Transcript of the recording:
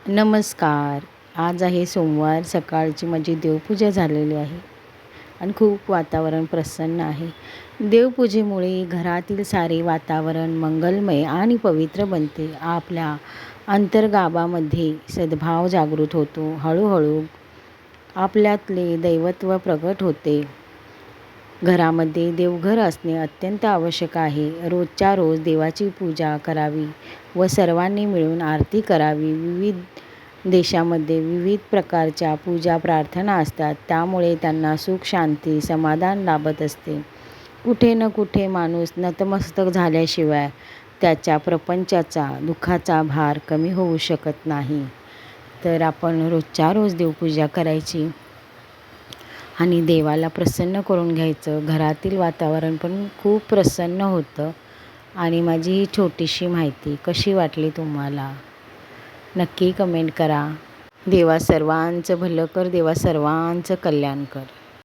नमस्कार. आज आहे सोमवार. सकाळची माझी देवपूजा झालेली आहे आणि खूप वातावरण प्रसन्न आहे. देवपूजेमुळे घरातील सारे वातावरण मंगलमय आणि पवित्र बनते. आपल्या अंतर्गाभामध्ये सद्भाव जागृत होतो. हळूहळू आपल्यातले दैवत्व प्रगट होते. घरामध्ये देवघर असणे अत्यंत आवश्यक आहे. रोजच्या रोज देवाची पूजा करावी व सर्वांनी मिळून आरती करावी. विविध देशामध्ये विविध प्रकारच्या पूजा प्रार्थना असतात. त्यामुळे त्यांना सुख, शांती, समाधान लाभत असते. कुठे न कुठे माणूस नतमस्तक झाल्याशिवाय त्याच्या प्रपंचाचा, दुःखाचा भार कमी होऊ शकत नाही. तर आपण रोजच्या रोज देवपूजा करायची आणि देवाला प्रसन्न करून घ्यायचं. घरातील वातावरण पण खूप प्रसन्न होतं. आणि माझी ही छोटीशी माहिती कशी वाटली तुम्हाला नक्की कमेंट करा. देवा सर्वांचं भलं कर, देवा सर्वांचं कल्याण कर.